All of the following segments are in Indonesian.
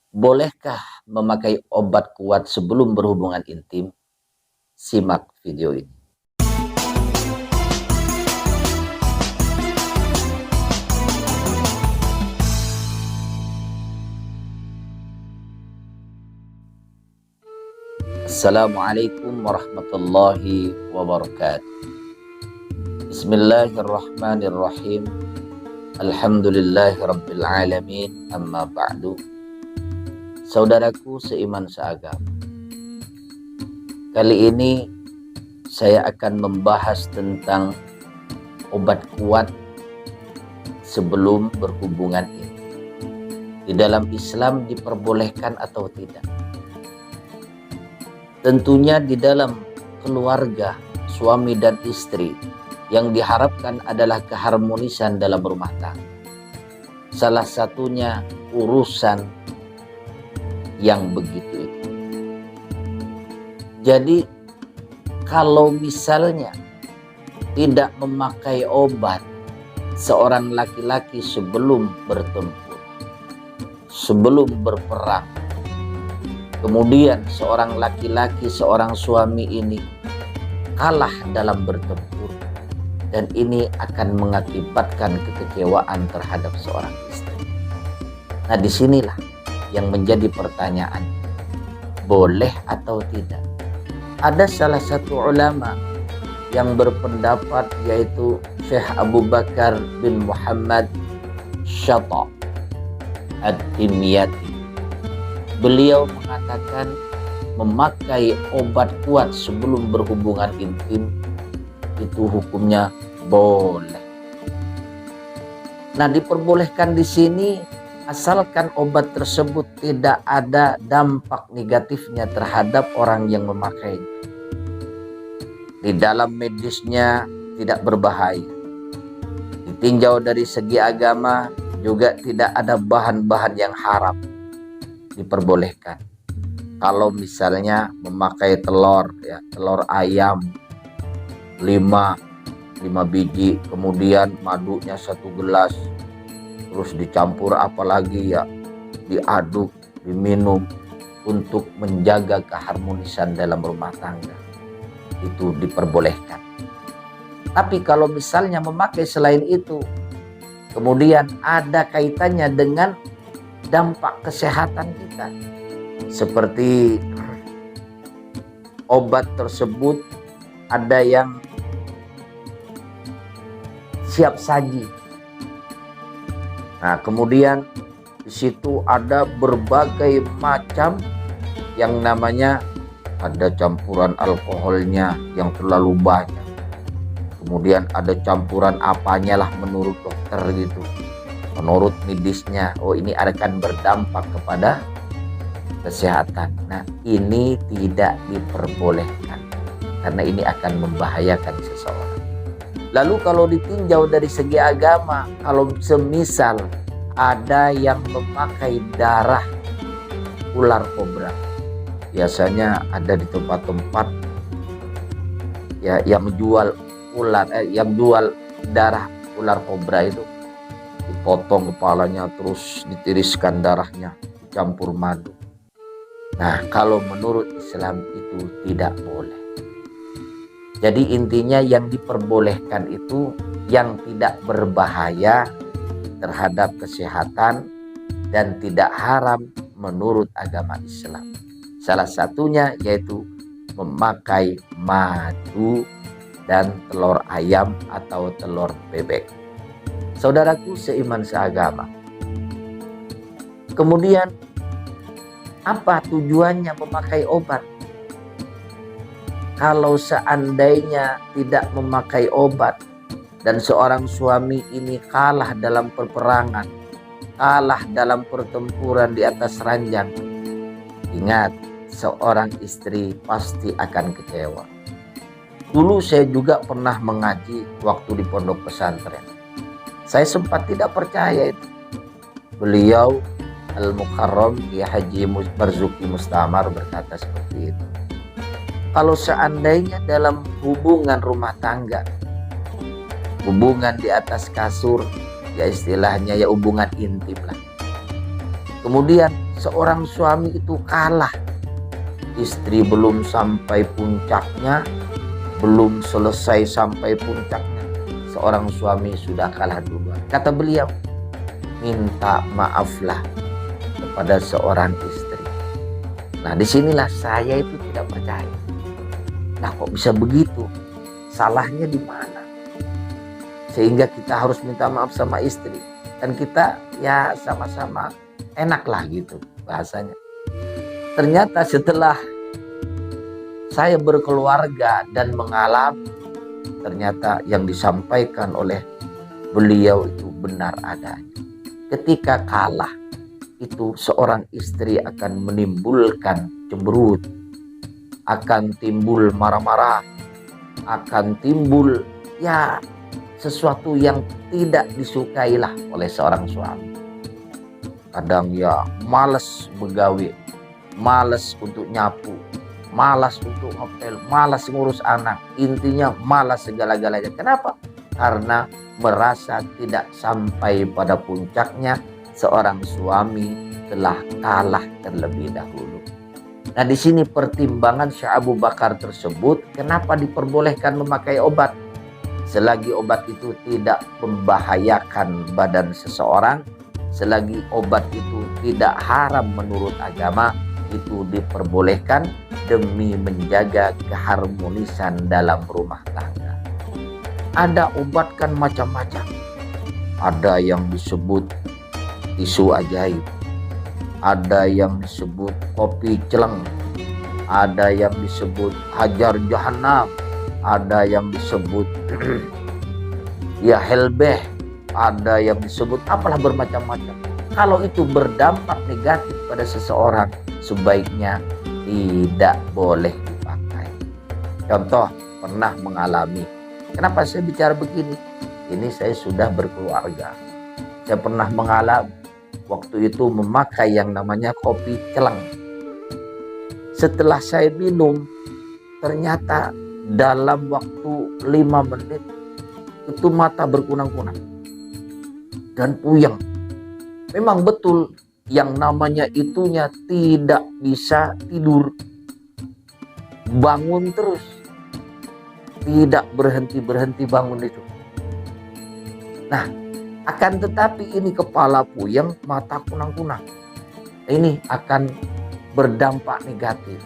Bolehkah memakai obat kuat sebelum berhubungan intim? Simak video ini. Assalamualaikum warahmatullahi wabarakatuh. Bismillahirrahmanirrahim. Alhamdulillahi rabbil alamin. Amma ba'du. Saudaraku seiman seagama, kali ini saya akan membahas tentang obat kuat sebelum berhubungan intim. Di dalam Islam diperbolehkan atau tidak? Tentunya di dalam keluarga suami dan istri yang diharapkan adalah keharmonisan dalam rumah tangga. Salah satunya urusan yang begitu itu. Jadi kalau misalnya tidak memakai obat seorang laki-laki sebelum bertempur, sebelum berperang, kemudian seorang laki-laki, seorang suami ini kalah dalam bertempur, dan ini akan mengakibatkan kekecewaan terhadap seorang istri. Nah, disinilah yang menjadi pertanyaan, boleh atau tidak? Ada salah satu ulama yang berpendapat, yaitu Syekh Abu Bakar bin Muhammad Syata Ad-Dimyati. Beliau mengatakan memakai obat kuat sebelum berhubungan intim itu hukumnya boleh. Nah, diperbolehkan di sini asalkan obat tersebut tidak ada dampak negatifnya terhadap orang yang memakainya. Di dalam medisnya tidak berbahaya. Ditinjau dari segi agama juga tidak ada bahan-bahan yang haram. Diperbolehkan. Kalau misalnya memakai telur, ya, telur ayam 5 biji, kemudian madunya 1 gelas, terus dicampur apalagi, ya, diaduk, diminum untuk menjaga keharmonisan dalam rumah tangga, itu diperbolehkan. Tapi kalau misalnya memakai selain itu, kemudian ada kaitannya dengan dampak kesehatan kita, seperti obat tersebut ada yang siap saji. Nah, kemudian di situ ada berbagai macam yang namanya, ada campuran alkoholnya yang terlalu banyak. Kemudian ada campuran apanya lah menurut dokter gitu. Menurut medisnya, oh ini akan berdampak kepada kesehatan. Nah, ini tidak diperbolehkan karena ini akan membahayakan seseorang. Lalu kalau ditinjau dari segi agama, kalau semisal ada yang memakai darah ular kobra, biasanya ada di tempat-tempat, ya, yang menjual yang jual darah ular kobra itu, dipotong kepalanya terus ditiriskan darahnya, dicampur madu. Nah, kalau menurut Islam itu tidak boleh. Jadi intinya yang diperbolehkan itu yang tidak berbahaya terhadap kesehatan dan tidak haram menurut agama Islam. Salah satunya yaitu memakai madu dan telur ayam atau telur bebek. Saudaraku seiman seagama. Kemudian apa tujuannya memakai obat? Kalau seandainya tidak memakai obat dan seorang suami ini kalah dalam peperangan, kalah dalam pertempuran di atas ranjang, ingat, seorang istri pasti akan kecewa. Dulu saya juga pernah mengaji waktu di pondok pesantren. Saya sempat tidak percaya itu. Beliau Al-Mukarram Kiai Haji Marzuki Mustamar berkata seperti itu. Kalau seandainya dalam hubungan rumah tangga, hubungan di atas kasur, ya istilahnya ya hubungan intim lah. Kemudian seorang suami itu kalah. Istri belum sampai puncaknya, belum selesai sampai puncaknya, seorang suami sudah kalah duluan. Kata beliau, minta maaflah kepada seorang istri. Nah, disinilah saya itu tidak percaya. Nah, kok bisa begitu? Salahnya di mana? Sehingga kita harus minta maaf sama istri. Dan kita ya sama-sama enak lah gitu bahasanya. Ternyata setelah saya berkeluarga dan mengalami, ternyata yang disampaikan oleh beliau itu benar adanya. Ketika kalah, itu seorang istri akan menimbulkan cemberut, akan timbul marah-marah, akan timbul ya sesuatu yang tidak disukailah oleh seorang suami. Kadang ya malas begawe, malas untuk nyapu, malas untuk ngepel, malas ngurus anak. Intinya malas segala-galanya. Kenapa? Karena merasa tidak sampai pada puncaknya, seorang suami telah kalah terlebih dahulu. Nah, di sini pertimbangan Syekh Abu Bakar tersebut, kenapa diperbolehkan memakai obat? Selagi obat itu tidak membahayakan badan seseorang, selagi obat itu tidak haram menurut agama, itu diperbolehkan demi menjaga keharmonisan dalam rumah tangga. Ada obat kan macam-macam. Ada yang disebut tisu ajaib, ada yang disebut kopi celeng, ada yang disebut hajar jahanam, ada yang disebut ya helbeh, ada yang disebut apalah bermacam-macam. Kalau itu berdampak negatif pada seseorang, sebaiknya tidak boleh dipakai. Contoh, pernah mengalami. Kenapa saya bicara begini? Ini saya sudah berkeluarga. Saya pernah mengalami waktu itu memakai yang namanya kopi celeng. Setelah saya minum, ternyata dalam waktu 5 menit itu mata berkunang-kunang dan puyeng. Memang betul yang namanya itunya tidak bisa tidur, bangun terus, tidak berhenti-berhenti bangun itu. Nah, akan tetapi ini kepala puyeng, mata kunang-kunang, ini akan berdampak negatif,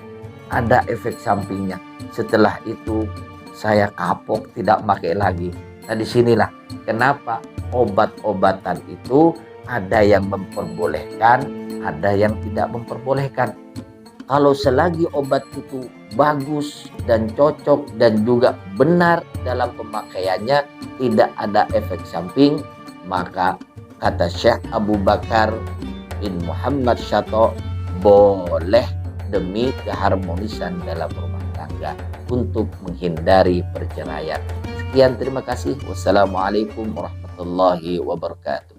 ada efek sampingnya. Setelah itu saya kapok, tidak pakai lagi. Nah, disinilah kenapa obat-obatan itu ada yang memperbolehkan, ada yang tidak memperbolehkan. Kalau selagi obat itu bagus dan cocok dan juga benar dalam pemakaiannya, tidak ada efek samping, maka kata Syekh Abu Bakar bin Muhammad Syato, boleh demi keharmonisan dalam rumah tangga untuk menghindari perceraian. Sekian, terima kasih. Wassalamualaikum warahmatullahi wabarakatuh.